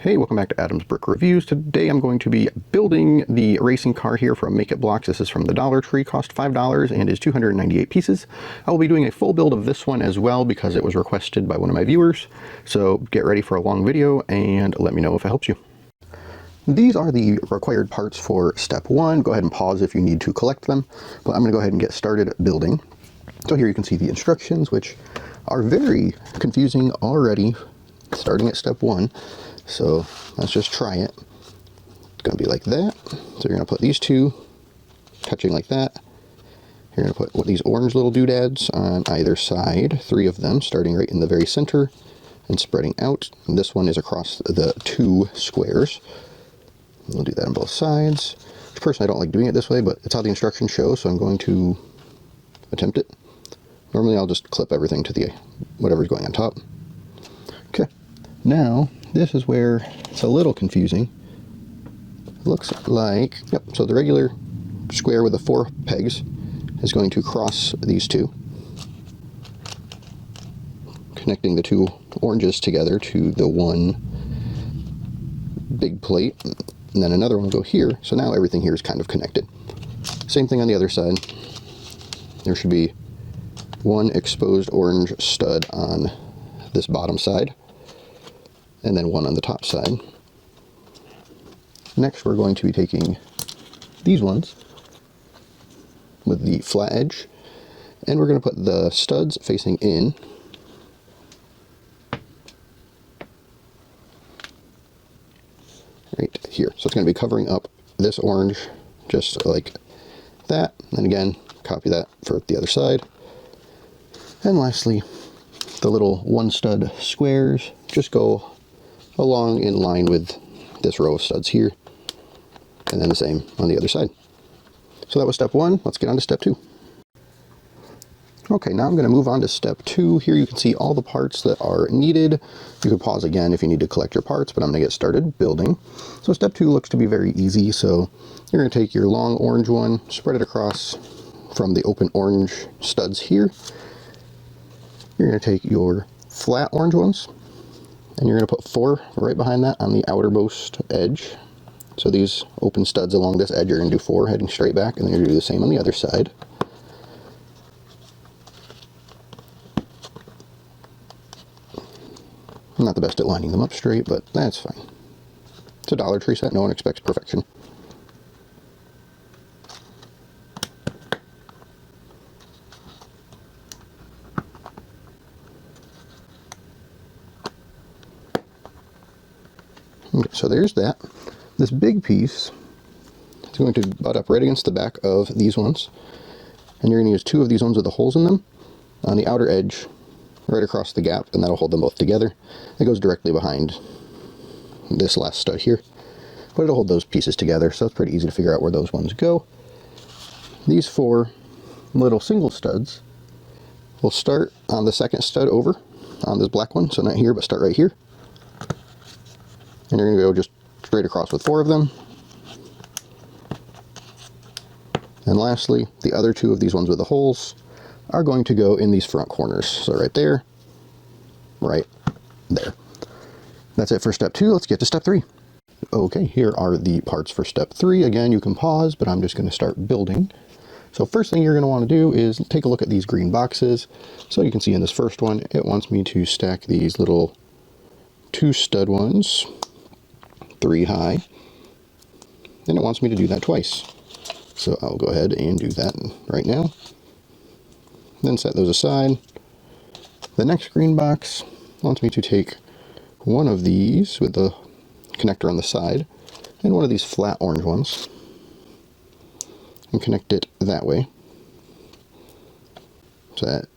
Hey, welcome back to Adam's Brick Reviews. Today I'm going to be building the racing car here from Make It Blocks. This is from the Dollar Tree, cost $5 and is 298 pieces. I will be doing a full build of this one as well because it was requested by one of my viewers. So get ready for a long video and let me know if it helps you. These are the required parts for step one. Go ahead and pause if you need to collect them, but I'm going to go ahead and get started building. So here you can see the instructions, which are very confusing already, starting at step one. So let's just try it. It's going to be like that. So you're going to put these two touching like that. You're going to put these orange little doodads on either side, 3 of them, starting right in the very center and spreading out. And this one is across the 2 squares. We'll do that on both sides. Personally, I don't like doing it this way, but it's how the instructions show, so I'm going to attempt it. Normally I'll just clip everything to the whatever's going on top. Okay, now this is where it's a little confusing. Looks like, yep, so the regular square with the 4 pegs is going to cross these 2, connecting the 2 oranges together to the one big plate, and then another one will go here. So now everything here is kind of connected. Same thing on the other side. There should be 1 exposed orange stud on this bottom side, and then 1 on the top side. Next we're going to be taking these ones with the flat edge, and we're going to put the studs facing in. Right here. So it's going to be covering up this orange just like that, and again copy that for the other side. And lastly, the little 1 stud squares just go along in line with this row of studs here, and then the same on the other side. So that was step 1. Let's get on to step 2. Okay, now I'm going to move on to step 2. Here you can see all the parts that are needed. You can pause again if you need to collect your parts, but I'm going to get started building. So step 2 looks to be very easy. So you're going to take your long orange one, spread it across from the open orange studs here. You're going to take your flat orange ones, and you're going to put 4 right behind that on the outermost edge. So these open studs along this edge, you're going to do 4 heading straight back, and then you're going to do the same on the other side. I'm not the best at lining them up straight, but that's fine. It's a Dollar Tree set, no one expects perfection. Okay, so there's that. This big piece is going to butt up right against the back of these ones, and you're going to use 2 of these ones with the holes in them on the outer edge right across the gap, and that'll hold them both together. It goes directly behind this last stud here, but it'll hold those pieces together, so it's pretty easy to figure out where those ones go. These 4 little single studs will start on the second stud over on this black one, so not here, but start right here. And you're going to go just straight across with 4 of them. And lastly, the other 2 of these ones with the holes are going to go in these front corners. So right there, right there. That's it for step 2. Let's get to step 3. Okay, here are the parts for step 3. Again, you can pause, but I'm just going to start building. So first thing you're going to want to do is take a look at these green boxes. So you can see in this first one, it wants me to stack these little 2 stud ones 3 high, and it wants me to do that twice. So I'll go ahead and do that right now. Then set those aside. The next green box wants me to take one of these with the connector on the side and one of these flat orange ones and connect it that way, so that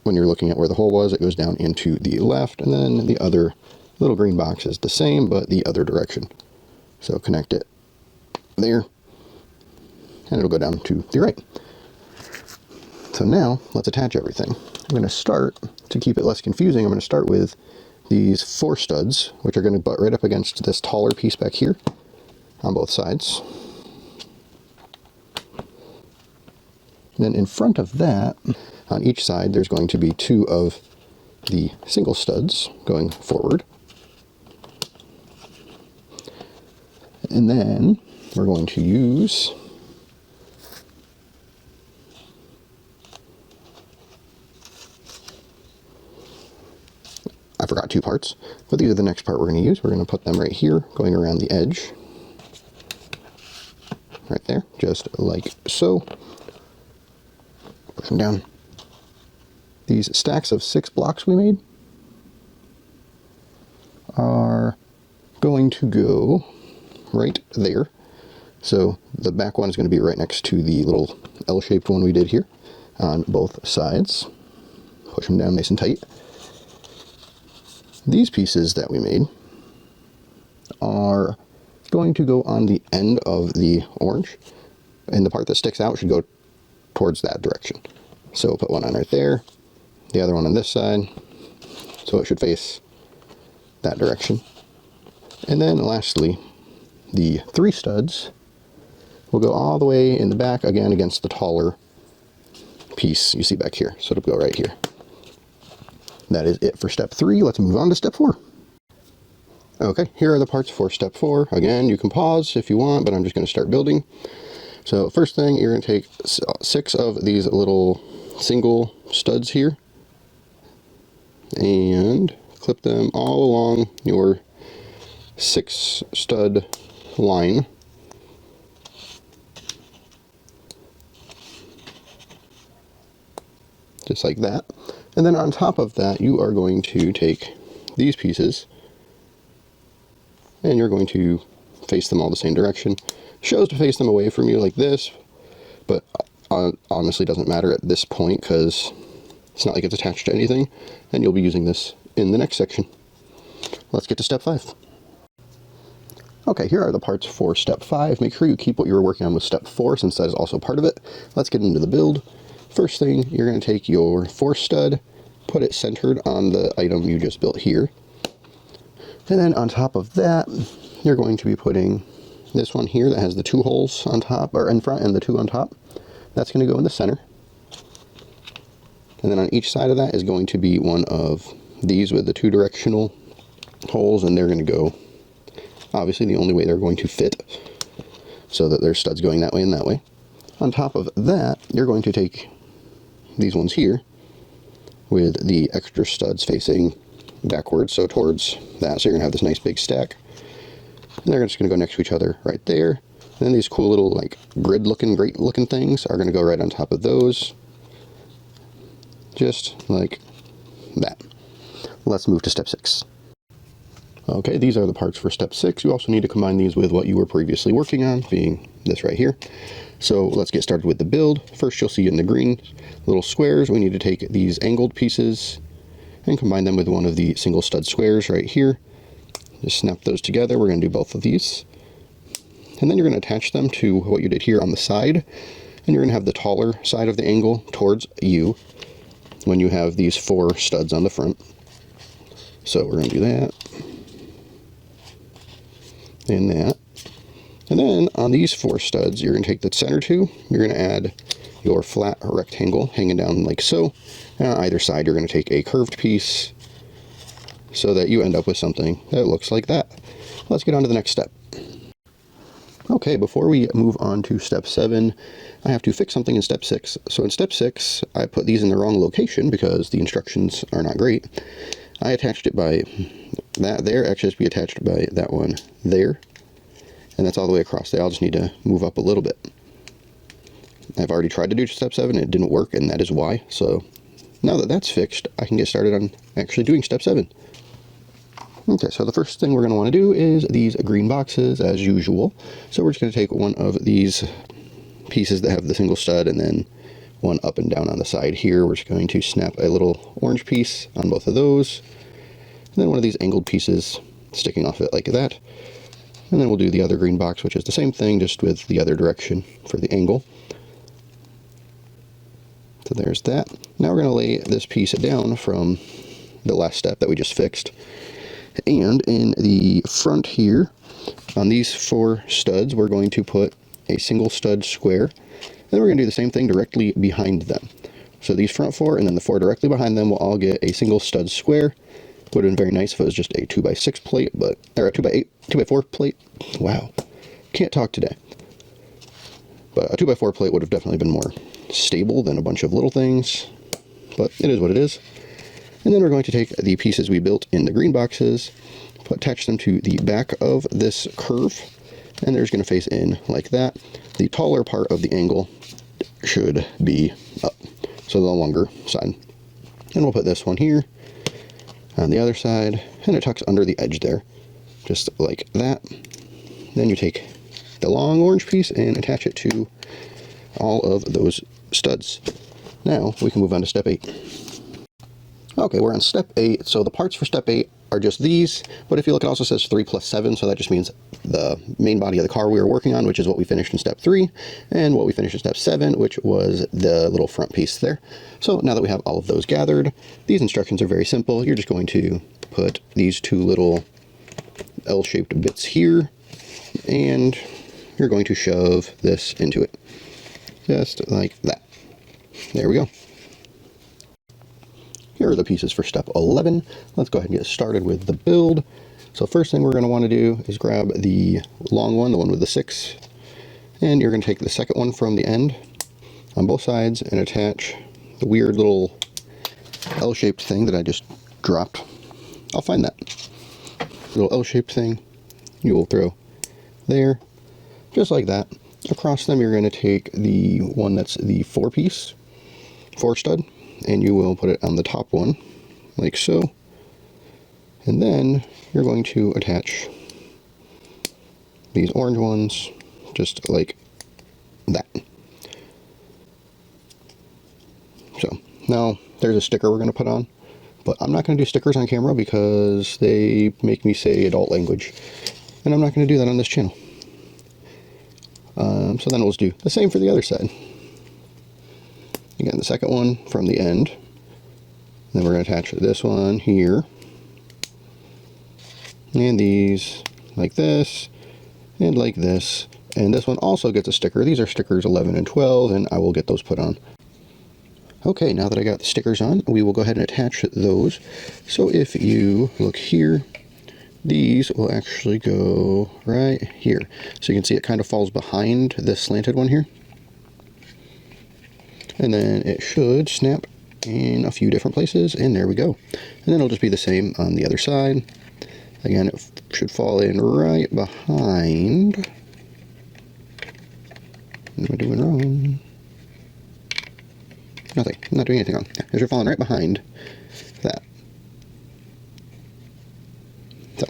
when you're looking at where the hole was, it goes down into the left, and then the other little green box is the same, but the other direction. So connect it there, and it'll go down to the right. So now let's attach everything. I'm going to start, to keep it less confusing, I'm going to start with these 4 studs, which are going to butt right up against this taller piece back here on both sides. And then in front of that, on each side, there's going to be 2 of the single studs going forward. And then we're going to use I forgot two parts, but these are the next part we're going to use. We're going to put them right here, going around the edge. Right there, just like so. Push them down. These stacks of 6 blocks we made are going to go right there. So the back one is going to be right next to the little L-shaped one we did here on both sides. Push them down nice and tight. These pieces that we made are going to go on the end of the orange, and the part that sticks out should go towards that direction. So we'll put one on right there, the other one on this side, so it should face that direction. And then lastly, the 3 studs will go all the way in the back, again against the taller piece you see back here. So it'll go right here. That is it for step 3. Let's move on to step 4. Okay, here are the parts for step 4. Again, you can pause if you want, but I'm just going to start building. So first thing, you're going to take 6 of these little single studs here and clip them all along your 6 stud line. Just like that. And then on top of that, you are going to take these pieces and you're going to face them all the same direction. Shows to face them away from you like this, but honestly doesn't matter at this point because it's not like it's attached to anything, and you'll be using this in the next section. Let's get to step 5. Okay, here are the parts for step 5. Make sure you keep what you were working on with step 4 since that is also part of it. Let's get into the build. First thing, you're going to take your 4 stud, put it centered on the item you just built here. And then on top of that, you're going to be putting this one here that has the 2 holes on top, or in front, and the 2 on top. That's going to go in the center. And then on each side of that is going to be one of these with the 2 directional holes, and they're going to go, obviously, the only way they're going to fit, so that there's studs going that way and that way. On top of that, you're going to take these ones here with the extra studs facing backwards, so towards that. So you're going to have this nice big stack. And they're just going to go next to each other right there. And then these cool little like grid looking, great looking things are going to go right on top of those. Just like that. Let's move to step 6. Okay, these are the parts for step 6. You also need to combine these with what you were previously working on, being this right here. So let's get started with the build. First, you'll see in the green little squares, we need to take these angled pieces and combine them with one of the single stud squares right here. Just snap those together. We're going to do both of these. And then you're going to attach them to what you did here on the side. And you're going to have the taller side of the angle towards you when you have these 4 studs on the front. So we're going to do that. And that. And then on these 4 studs, you're going to take the center 2, you're going to add your flat rectangle hanging down like so. And on either side, you're going to take a curved piece so that you end up with something that looks like that. Let's get on to the next step. Okay, before we move on to step 7, I have to fix something in step 6. So in step 6, I put these in the wrong location because the instructions are not great. I attached it by that there, actually just be attached by that one there. And that's all the way across. They all just need to move up a little bit. I've already tried to do step 7, it didn't work, and that is why. So now that that's fixed, I can get started on actually doing step 7. Okay, so the first thing we're going to want to do is these green boxes as usual. So we're just going to take one of these pieces that have the single stud and then one up and down on the side here. We're just going to snap a little orange piece on both of those. And then one of these angled pieces sticking off it like that. And then we'll do the other green box, which is the same thing, just with the other direction for the angle. So there's that. Now we're going to lay this piece down from the last step that we just fixed. And in the front here, on these 4 studs, we're going to put a single stud square. Then we're going to do the same thing directly behind them. So these front 4 and then the 4 directly behind them will all get a single stud square. Would have been very nice if it was just a 2x6 plate, but or a 2x4 plate. Wow. can't talk today. But a 2x4 plate would have definitely been more stable than a bunch of little things, but it is what it is. And then we're going to take the pieces we built in the green boxes, attach them to the back of this curve, and they're just going to face in like that. The taller part of the angle should be up, so the longer side. And we'll put this one here on the other side, and it tucks under the edge there, just like that. Then you take the long orange piece and attach it to all of those studs. Now we can move on to step 8. Okay, we're on step 8. So the parts for step 8 are just these, but if you look, it also says 3 plus 7, so that just means the main body of the car we were working on, which is what we finished in step 3, and what we finished in step 7, which was the little front piece there. So now that we have all of those gathered, these instructions are very simple. You're just going to put these two little L-shaped bits here, and you're going to shove this into it, just like that. There we go. Here are the pieces for step 11. Let's go ahead and get started with the build. So first thing we're going to want to do is grab the long one, the one with the 6, and you're going to take the second one from the end on both sides and attach the weird little L-shaped thing that I just dropped. I'll find that little L-shaped thing you will throw there, just like that. Across them, you're going to take the one that's the 4-piece, 4-stud, and you will put it on the top one, like so. And then you're going to attach these orange ones, just like that. So now there's a sticker we're going to put on, but I'm not going to do stickers on camera because they make me say adult language, and I'm not going to do that on this channel. So then we'll just do the same for the other side. Again, the second one from the end. Then we're going to attach this one here. And these like this, and like this. And this one also gets a sticker. These are stickers 11 and 12, and I will get those put on. Okay, now that I got the stickers on, we will go ahead and attach those. So if you look here, these will actually go right here. So you can see it kind of falls behind this slanted one here. And then it should snap in a few different places, and there we go. And then it'll just be the same on the other side. Again, it should fall in right behind. What am I doing wrong? Nothing. I'm not doing anything wrong. It should fall in right behind that. So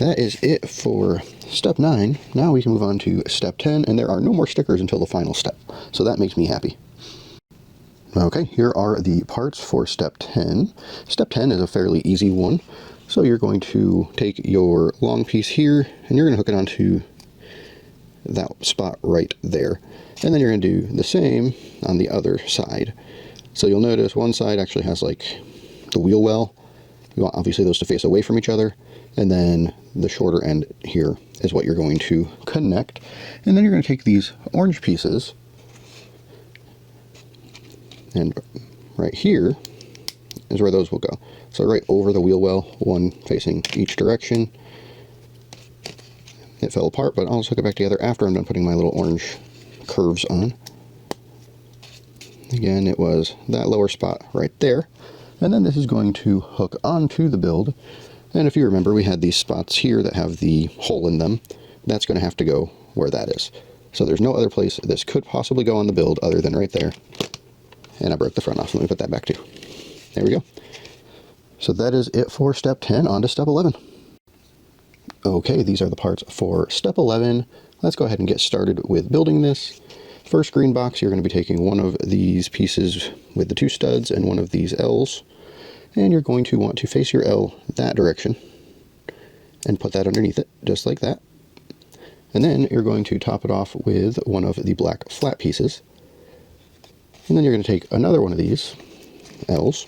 that is it for step 9. Now we can move on to step 10, and there are no more stickers until the final step. So that makes me happy. Okay, here are the parts for step 10. Step 10 is a fairly easy one. So you're going to take your long piece here, and you're going to hook it onto that spot right there. And then you're going to do the same on the other side. So you'll notice one side actually has like the wheel well. You want obviously those to face away from each other. And then the shorter end here is what you're going to connect. And then you're going to take these orange pieces, and right here is where those will go. So right over the wheel well, one facing each direction. It fell apart, but I'll just hook it back together after I'm done putting my little orange curves on. Again, it was that lower spot right there. And then this is going to hook onto the build. And if you remember, we had these spots here that have the hole in them. That's going to have to go where that is. So there's no other place this could possibly go on the build other than right there. And I broke the front off. Let me put that back too. There we go. So that is it for step 10. On to step 11. Okay, these are the parts for step 11. Let's go ahead and get started with building this. First green box, you're going to be taking one of these pieces with the 2 studs and one of these L's. And you're going to want to face your L that direction and put that underneath it, just like that. And then you're going to top it off with one of the black flat pieces. And then you're going to take another one of these L's.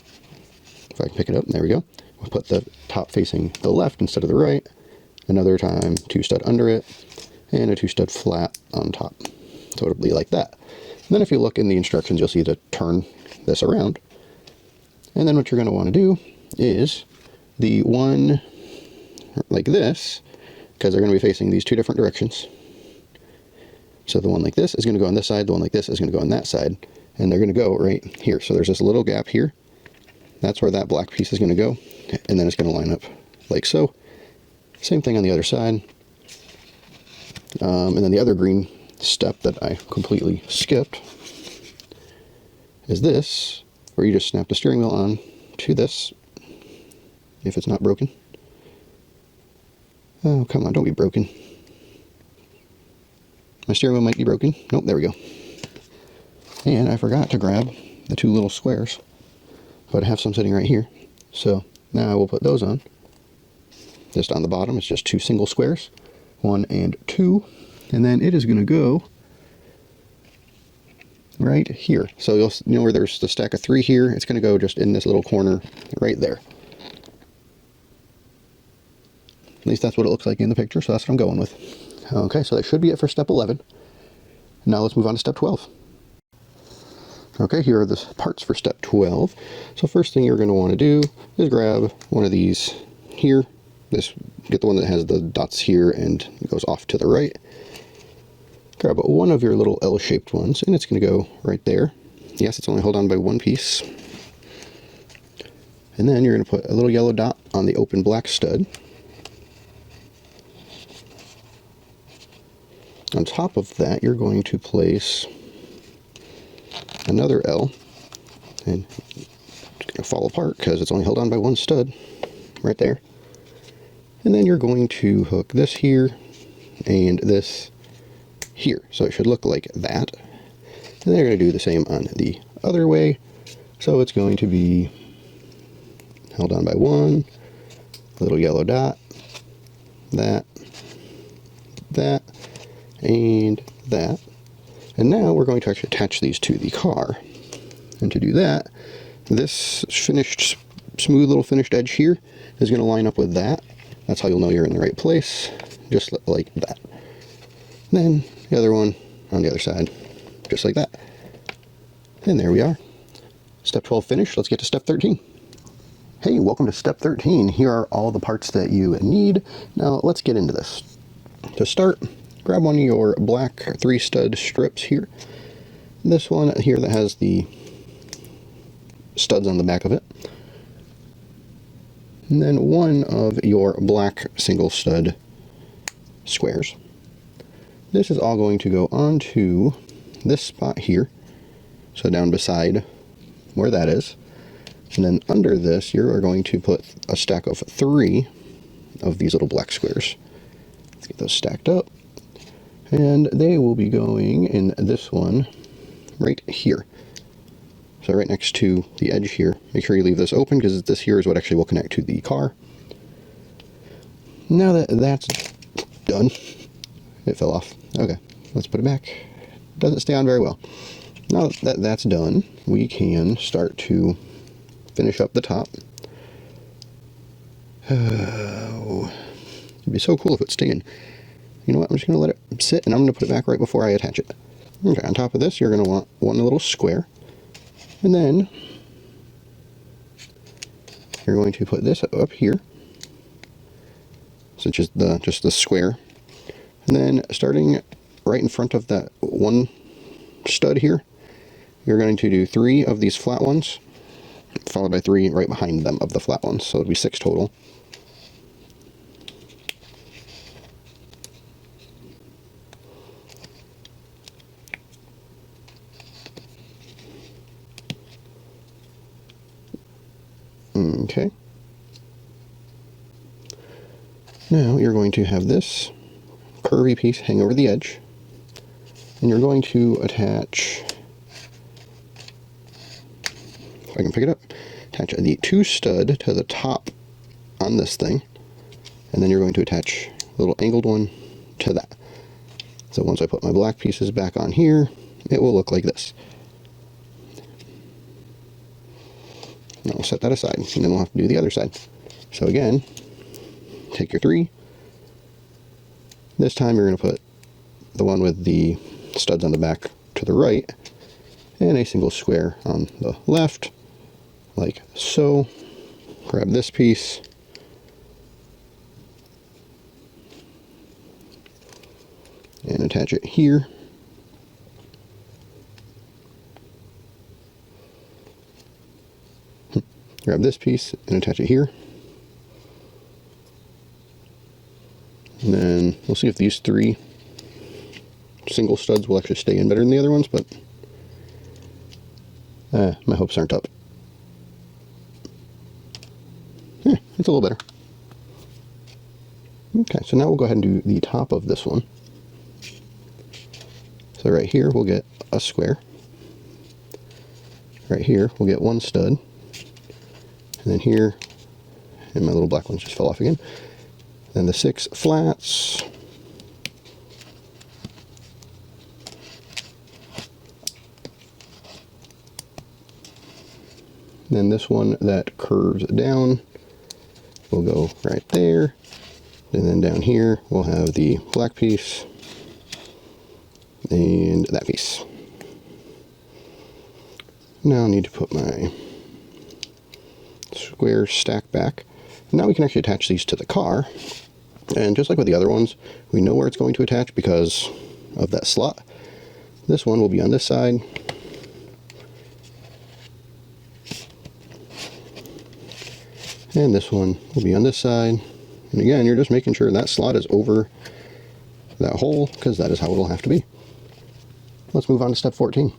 If I can pick it up, there we go. We'll put the top facing the left instead of the right. Another time, 2 stud under it, and a 2 stud flat on top. So it'll be like that. And then if you look in the instructions, you'll see to turn this around. And then what you're going to want to do is the one like this, because they're going to be facing these two different directions. So the one like this is going to go on this side, the one like this is going to go on that side, and they're going to go right here. So there's this little gap here. That's where that black piece is going to go, and then it's going to line up like so. Same thing on the other side. And then the other green step that I completely skipped is this, where you just snap the steering wheel on to this, if it's not broken. Oh, come on, don't be broken. My steering wheel might be broken. Nope, there we go. And I forgot to grab the two little squares, but I have some sitting right here. So now I will put those on. Just on the bottom, it's just two single squares, 1 and 2, and then it is going to go right here. So you'll know where there's the stack of 3 here, it's going to go just in this little corner right there. At least that's what it looks like in the picture, so that's what I'm going with. Okay, so that should be it for step 11. Now let's move on to step 12. Okay, here are the parts for step 12. So first thing you're going to want to do is grab one of these here. Get the one that has the dots here and it goes off to the right. Grab one of your little L-shaped ones, and it's going to go right there. Yes, it's only held on by one piece. And then you're going to put a little yellow dot on the open black stud. On top of that, you're going to place another L, and it's going to fall apart because it's only held on by one stud right there. And then you're going to hook this here and this here. So it should look like that. And then you're going to do the same on the other way. So it's going to be held on by one, little yellow dot, that, and that. And now we're going to actually attach these to the car. And to do that, this finished, smooth little finished edge here is going to line up with that. That's how you'll know you're in the right place, just like that. And then the other one on the other side, just like that. And there we are. Step 12 finished. Let's get to step 13. Hey, welcome to step 13. Here are all the parts that you need. Now let's get into this. To start, grab one of your black 3-stud strips here. This one here that has the studs on the back of it. And then one of your black single stud squares. This is all going to go onto this spot here, so down beside where that is. And then under this, you are going to put a stack of 3 of these little black squares. Let's get those stacked up. And they will be going in this one right here. So right next to the edge here. Make sure you leave this open because this here is what actually will connect to the car. Now that that's done, it fell off. Okay, let's put it back. Doesn't stay on very well. Now that that's done, we can start to finish up the top. Oh, it'd be so cool if it stayed in. You know what, I'm just going to let it sit and I'm going to put it back right before I attach it. Okay, on top of this, you're going to want one little square. And then you're going to put this up here, so just the square. And then starting right in front of that one stud here, you're going to do 3 of these flat ones, followed by 3 right behind them of the flat ones. So it'll be 6 total. Okay. Now you're going to have this curvy piece hang over the edge, and you're going to attach, if I can pick it up, attach the 2 stud to the top on this thing, and then you're going to attach a little angled one to that. So once I put my black pieces back on here, it will look like this. Now we'll set that aside, and then we'll have to do the other side. So again, take your 3. This time you're going to put the one with the studs on the back to the right, and a single square on the left, like so. Grab this piece, and attach it here. Grab this piece and attach it here. And then we'll see if these 3 single studs will actually stay in better than the other ones, but my hopes aren't up. Yeah, it's a little better. Okay, so now we'll go ahead and do the top of this one. So right here we'll get a square. Right here we'll get 1 stud. And then here, and my little black ones just fell off again. Then the 6 flats. Then this one that curves down will go right there. And then down here we'll have the black piece and that piece. Now I need to put my square stack back. Now we can actually attach these to the car. And just like with the other ones, we know where it's going to attach because of that slot. This one will be on this side. And this one will be on this side. And again, you're just making sure that slot is over that hole, because that is how it'll have to be. Let's move on to step 14.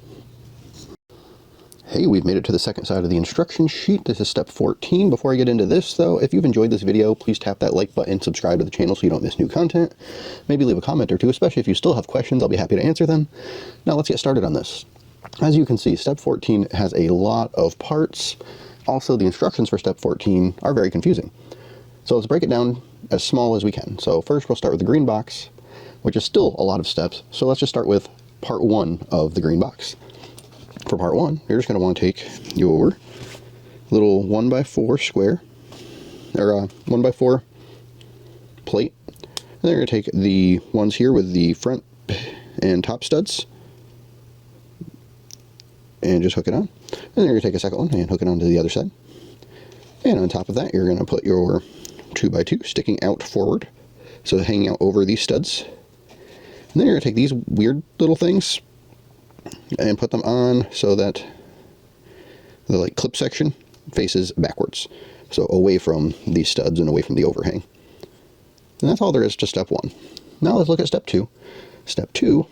Hey, we've made it to the second side of the instruction sheet. This is step 14. Before I get into this, though, if you've enjoyed this video, please tap that like button, subscribe to the channel so you don't miss new content. Maybe leave a comment or two, especially if you still have questions. I'll be happy to answer them. Now let's get started on this. As you can see, step 14 has a lot of parts. Also, the instructions for step 14 are very confusing. So let's break it down as small as we can. So first we'll start with the green box, which is still a lot of steps. So let's just start with part 1 of the green box. For part 1, you're just going to want to take your little 1x4 square, or 1x4 plate, and then you're going to take the ones here with the front and top studs, and just hook it on. And then you're going to take a second one and hook it onto the other side. And on top of that, you're going to put your 2x2 sticking out forward, so hanging out over these studs. And then you're going to take these weird little things and put them on so that the clip section faces backwards, so away from these studs and away from the overhang. And that's all there is to step 1. Now let's look at step 2. Step 2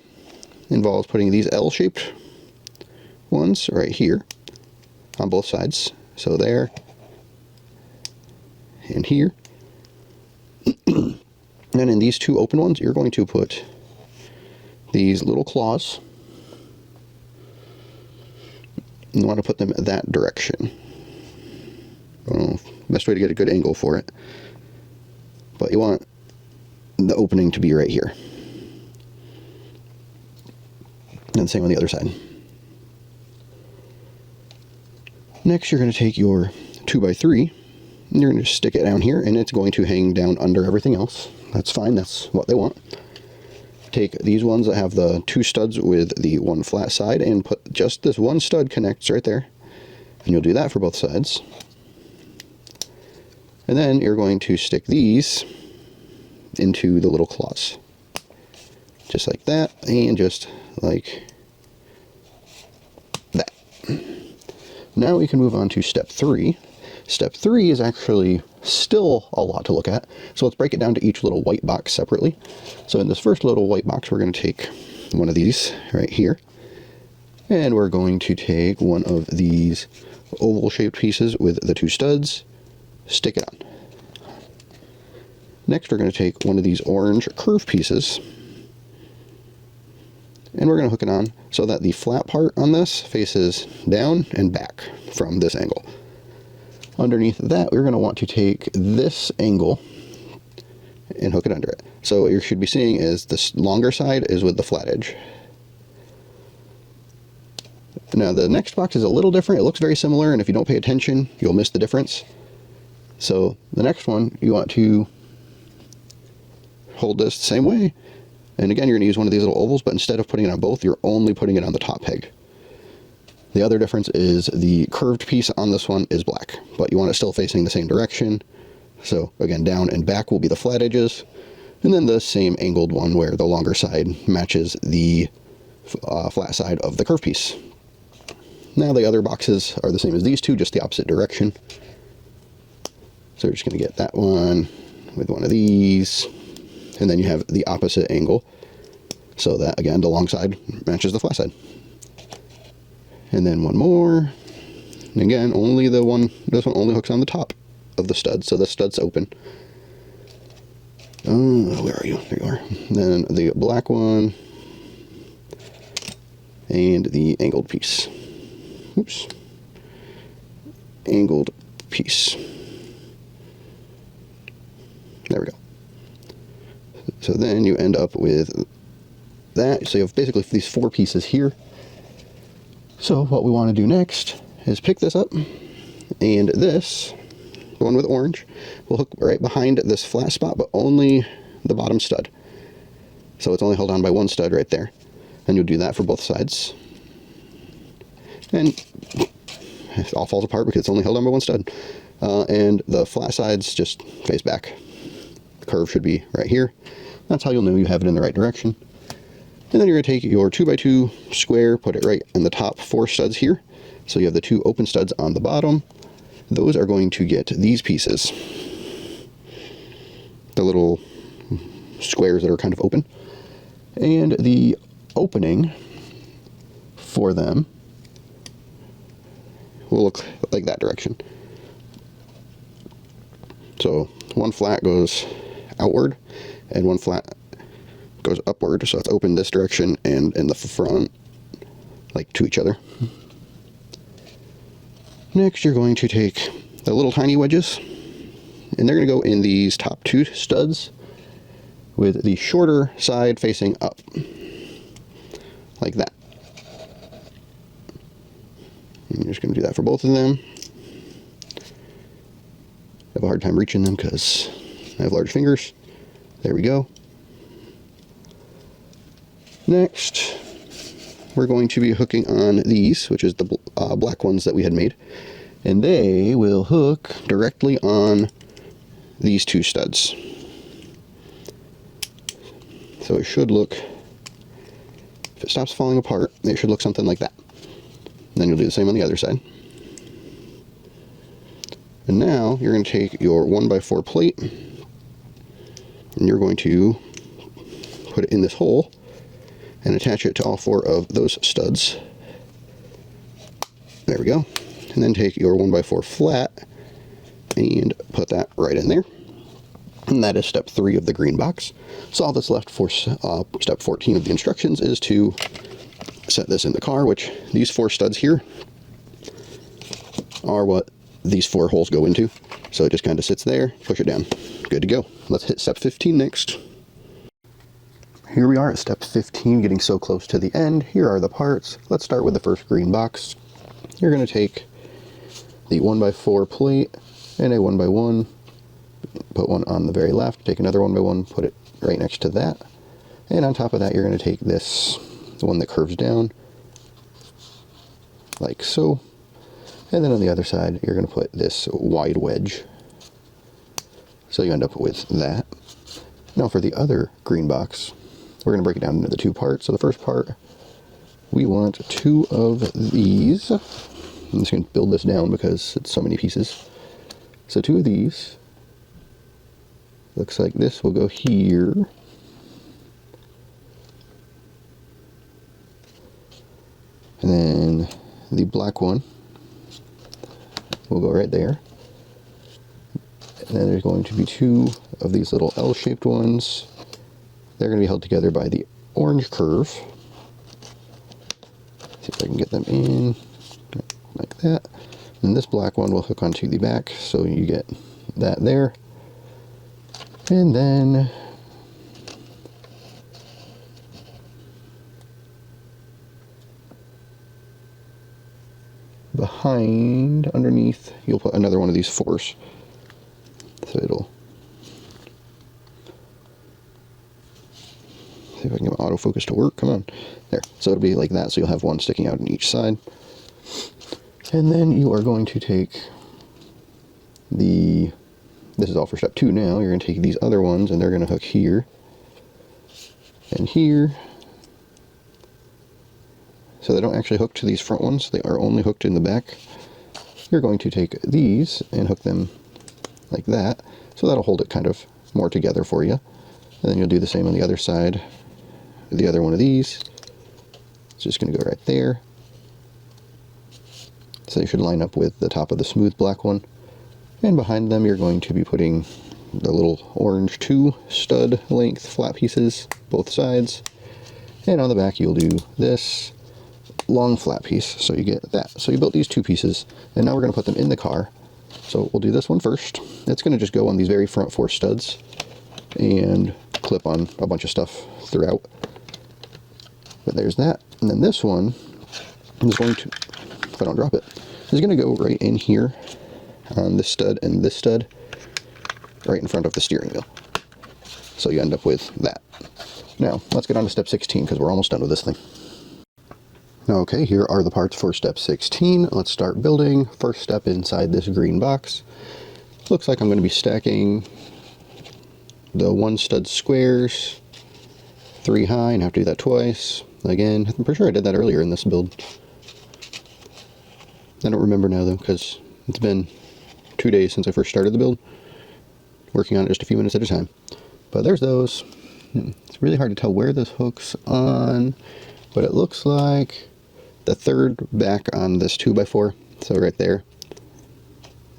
involves putting these L-shaped ones right here on both sides, so there and here. And then in these 2 open ones, you're going to put these little claws. You want to put them that direction. Best way to get a good angle for it. But you want the opening to be right here. And the same on the other side. Next, you're going to take your 2x3, and you're going to stick it down here, and it's going to hang down under everything else. That's fine, that's what they want. Take these ones that have the 2 studs with the 1 flat side and put just this 1 stud connects right there. And you'll do that for both sides. And then you're going to stick these into the little claws. Just like that, and just like that. Now we can move on to step 3. Step 3 is actually still a lot to look at, so let's break it down to each little white box separately. So in this first little white box, we're going to take one of these right here, and we're going to take one of these oval shaped pieces with the 2 studs, stick it on. Next, we're going to take one of these orange curved pieces, and we're going to hook it on so that the flat part on this faces down and back from this angle. Underneath that, we're going to want to take this angle and hook it under it. So what you should be seeing is this longer side is with the flat edge. Now the next box is a little different. It looks very similar, and if you don't pay attention, you'll miss the difference. So the next one, you want to hold this the same way. And again, you're going to use one of these little ovals, but instead of putting it on both, you're only putting it on the top peg. The other difference is the curved piece on this one is black, but you want it still facing the same direction. So again, down and back will be the flat edges, And then the same angled one where the longer side matches the flat side of the curve piece. Now the other boxes are the same as these two, just the opposite direction. So we're just going to get that one with one of these, and then you have the opposite angle, so that again the long side matches the flat side. And then one more, and again only this one only hooks on the top of the stud, so the stud's open. Where are you? There you are. And then the black one and the angled piece. Oops. Angled piece. There we go. So then you end up with that. So you have basically these 4 pieces here. So what we want to do next is pick this up, and this, the one with orange, will hook right behind this flat spot, but only the bottom stud. So it's only held on by one stud right there. And you'll do that for both sides. And it all falls apart because it's only held on by one stud. And the flat sides just face back. Curve should be right here. That's how you'll know you have it in the right direction. And then you're going to take your 2x2 square, put it right in the top 4 studs here. So you have the 2 open studs on the bottom. Those are going to get these pieces, the little squares that are kind of open. And the opening for them will look like that direction. So one flat goes outward and one flat goes upward, so it's open this direction and in the front, like to each other. Next you're going to take the little tiny wedges, and they're going to go in these top 2 studs with the shorter side facing up, like that. And you're just going to do that for both of them. I have a hard time reaching them because I have large fingers. There we go. Next, we're going to be hooking on these, which is the black ones that we had made. And they will hook directly on these 2 studs. So it should look, if it stops falling apart, it should look something like that. And then you'll do the same on the other side. And now you're going to take your 1x4 plate and you're going to put it in this hole and attach it to all 4 of those studs. There we go. And then take your 1x4 flat and put that right in there. And that is step 3 of the green box. So all that's left for step 14 of the instructions is to set this in the car, which these 4 studs here are what these 4 holes go into. So it just kind of sits there, push it down. Good to go. Let's hit step 15 next. Here we are at step 15, getting so close to the end. Here are the parts. Let's start with the first green box. You're going to take the 1x4 plate and a 1x1, put one on the very left, take another 1x1, put it right next to that. And on top of that, you're going to take this, the one that curves down, like so. And then on the other side, you're going to put this wide wedge. So you end up with that. Now for the other green box, we're going to break it down into the 2 parts. So the first part, we want 2 of these. I'm just going to build this down because it's so many pieces. So 2 of these. Looks like this will go here. And then the black one will go right there. And then there's going to be 2 of these little L-shaped ones. They're going to be held together by the orange curve. See if I can get them in like that. And this black one will hook onto the back, so you get that there. And then behind, underneath, you'll put another one of these 4s. So it'll, see if I can get my autofocus to work. Come on. There. So it'll be like that, so you'll have one sticking out on each side. And then you are going to take the this is all for step 2 now. You're going to take these other ones and they're going to hook here and here. So they don't actually hook to these front ones, they are only hooked in the back. You're going to take these and hook them like that, so that'll hold it kind of more together for you. And then you'll do the same on the other side. The other one of these, it's just going to go right there. So they should line up with the top of the smooth black one. And behind them you're going to be putting the little orange 2 stud length flat pieces, both sides. And on the back you'll do this long flat piece, so you get that. So you built these 2 pieces, and now we're going to put them in the car. So we'll do this one first. It's going to just go on these very front 4 studs and clip on a bunch of stuff throughout. But there's that. And then this one is going to, if I don't drop it, is going to go right in here on this stud and this stud, right in front of the steering wheel. So you end up with that. Now, let's get on to step 16, because we're almost done with this thing. Okay, here are the parts for step 16. Let's start building. First step inside this green box. Looks like I'm going to be stacking the 1 stud squares 3 high, and have to do that twice. Again, I'm pretty sure I did that earlier in this build. I don't remember now though, because it's been 2 days since I first started the build. Working on it just a few minutes at a time. But there's those. It's really hard to tell where this hooks on, but it looks like the 3rd back on this 2x4, so right there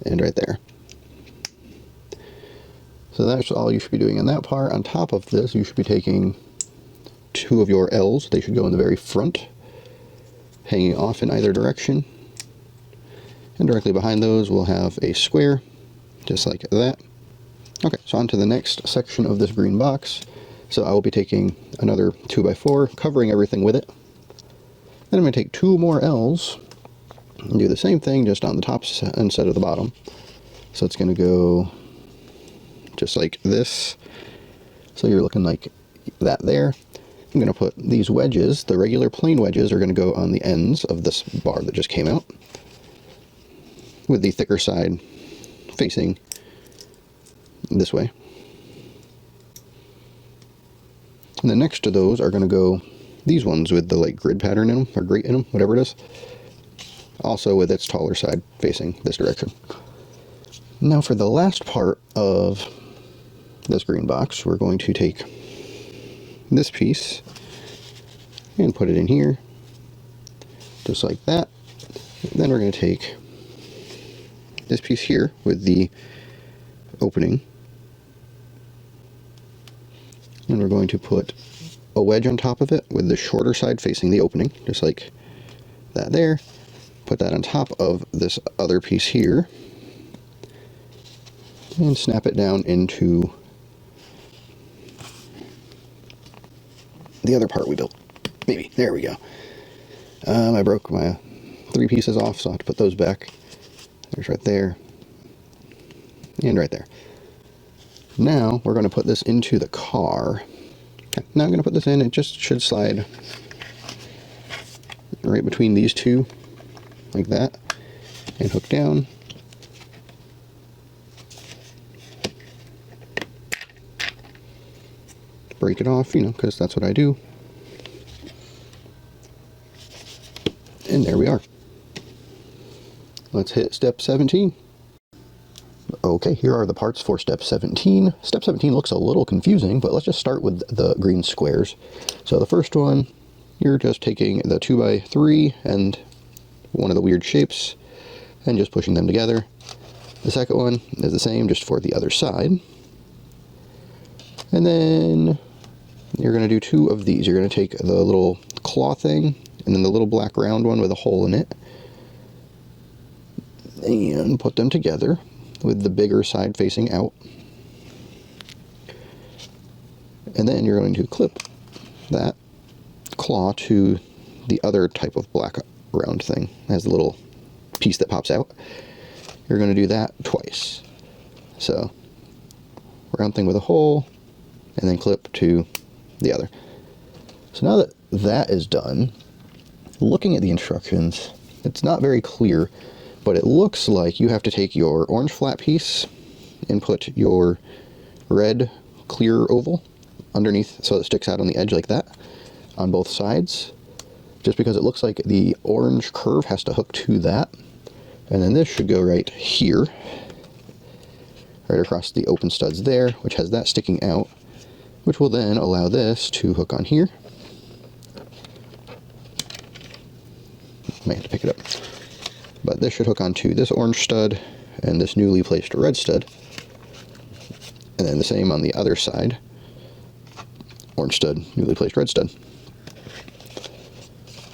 and right there. So that's all you should be doing in that part. On top of this, you should be taking 2 of your L's. They should go in the very front, hanging off in either direction. And directly behind those, we'll have a square, just like that. Okay, so on to the next section of this green box. So I will be taking another 2x4, covering everything with it. Then I'm going to take 2 more L's and do the same thing, just on the top instead of the bottom. So it's going to go just like this. So you're looking like that there. I'm going to put these wedges, the regular plain wedges, are going to go on the ends of this bar that just came out, with the thicker side facing this way. And then next to those are going to go these ones with the like grid pattern in them, or grate in them, whatever it is. Also with its taller side facing this direction. Now for the last part of this green box, we're going to take this piece and put it in here, just like that. Then we're going to take this piece here with the opening, and we're going to put a wedge on top of it with the shorter side facing the opening, just like that there. Put that on top of this other piece here, and snap it down into the other part we built. Maybe. There we go. I broke my 3 pieces off, so I have to put those back. There's right there, and right there. Now we're going to put this into the car. Okay, now I'm going to put this in. It just should slide right between these 2, like that, and hook down. Break it off, you know, because that's what I do. And there we are. Let's hit step 17. Okay, here are the parts for step 17. Step 17 looks a little confusing, but let's just start with the green squares. So the first one, you're just taking the 2x3 and one of the weird shapes and just pushing them together. The second one is the same, just for the other side. And then you're going to do 2 of these. You're going to take the little claw thing and then the little black round one with a hole in it, and put them together with the bigger side facing out. And then you're going to clip that claw to the other type of black round thing. It has a little piece that pops out. You're going to do that twice. So round thing with a hole, and then clip to the other. So now that that is done, looking at the instructions, it's not very clear, but it looks like you have to take your orange flat piece and put your red clear oval underneath so it sticks out on the edge like that on both sides, just because it looks like the orange curve has to hook to that. And then this should go right here, right across the open studs there, which has that sticking out, which will then allow this to hook on here. Might have to pick it up. But this should hook onto this orange stud and this newly placed red stud. And then the same on the other side. Orange stud, newly placed red stud.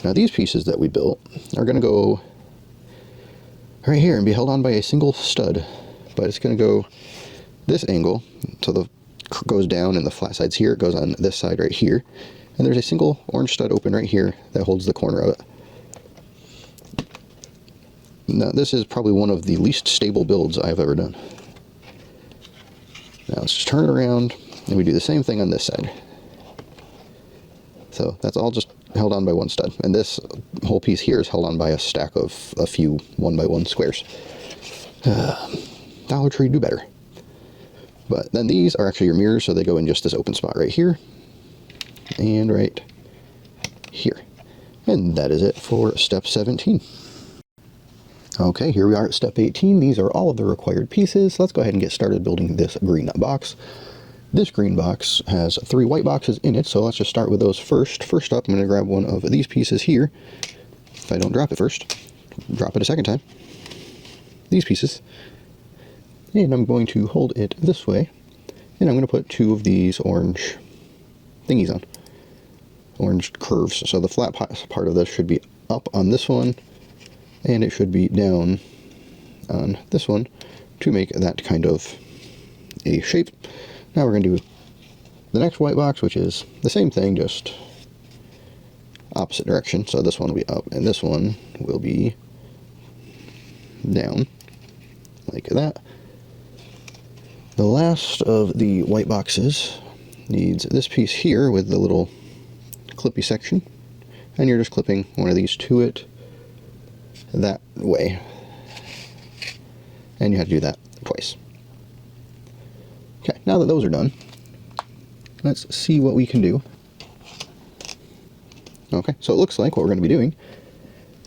Now these pieces that we built are going to go right here and be held on by a single stud. But it's going to go this angle, so the goes down and the flat side's here. It goes on this side right here. And there's a single orange stud open right here that holds the corner of it. Now this is probably one of the least stable builds I've ever done. Now let's just turn it around and we do the same thing on this side. So that's all just held on by one stud. And this whole piece here is held on by a stack of a few 1x1 squares. Dollar Tree, do better. But then these are actually your mirrors, so they go in just this open spot right here and right here. And that is it for step 17. Okay, here we are at step 18. These are all of the required pieces. Let's go ahead and get started building this green box. This green box has 3 white boxes in it, so let's just start with those first. First up, I'm going to grab one of these pieces here. If I don't drop it first, drop it a second time. These pieces. And I'm going to hold it this way, and I'm going to put 2 of these orange thingies on. Orange curves. So the flat part of this should be up on this one, and it should be down on this one to make that kind of a shape. Now we're going to do the next white box, which is the same thing, just opposite direction. So this one will be up, and this one will be down, like that. The last of the white boxes needs this piece here with the little clippy section, and you're just clipping one of these to it that way, and you have to do that twice. Okay, now that those are done, let's see what we can do. Okay, so it looks like what we're going to be doing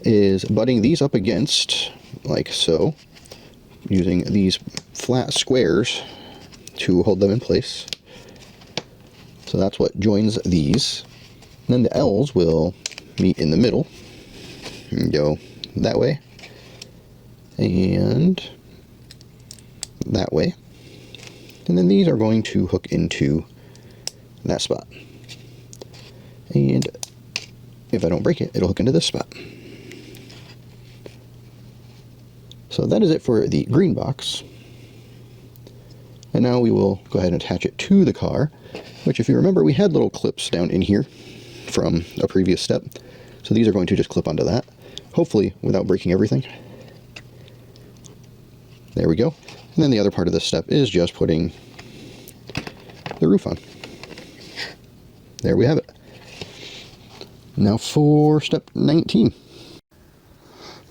is butting these up against, like so, using these flat squares to hold them in place. So that's what joins these. And then the L's will meet in the middle and go that way and that way. And then these are going to hook into that spot. And if I don't break it, it'll hook into this spot. So that is it for the green box. And now we will go ahead and attach it to the car, which, if you remember, we had little clips down in here from a previous step. So these are going to just clip onto that, hopefully without breaking everything. There we go. And then the other part of this step is just putting the roof on. There we have it. Now for step 19.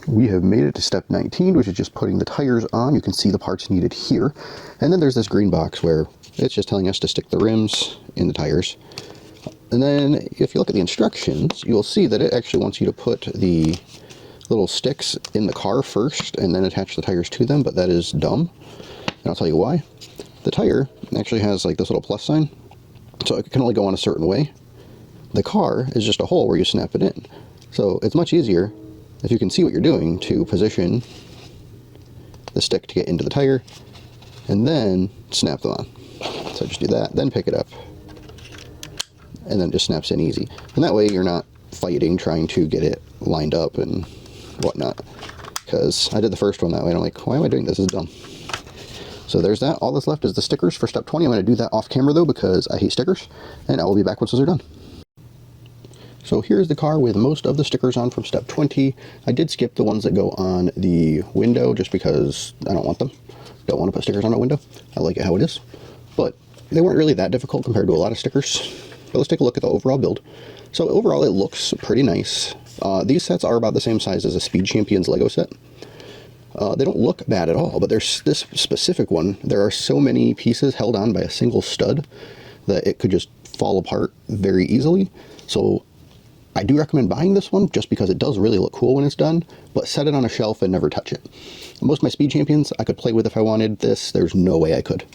We have made it to step 19, which is just putting the tires on. You can see the parts needed here. And then there's this green box where it's just telling us to stick the rims in the tires. And then if you look at the instructions, you'll see that it actually wants you to put the little sticks in the car first and then attach the tires to them, but that is dumb. And I'll tell you why. The tire actually has like this little plus sign, so it can only go on a certain way. The car is just a hole where you snap it in. So it's much easier, if you can see what you're doing, to position the stick to get into the tire and then snap them on. So just do that, then pick it up, and then it just snaps in easy. And that way you're not fighting trying to get it lined up and whatnot. Because I did the first one that way and I'm like, why am I doing this? This is dumb. So there's that. All that's left is the stickers for step 20. I'm going to do that off camera though because I hate stickers, and I will be back once those are done. So here's the car with most of the stickers on from step 20. I did skip the ones that go on the window just because I don't want them. Don't want to put stickers on a window. I like it how it is. But they weren't really that difficult compared to a lot of stickers. But let's take a look at the overall build. So overall it looks pretty nice. These sets are about the same size as a Speed Champions Lego set. They don't look bad at all, but there's this specific one. There are so many pieces held on by a single stud that it could just fall apart very easily. So I do recommend buying this one just because it does really look cool when it's done, but set it on a shelf and never touch it. Most of my Speed Champions I could play with if I wanted. This, there's no way I could.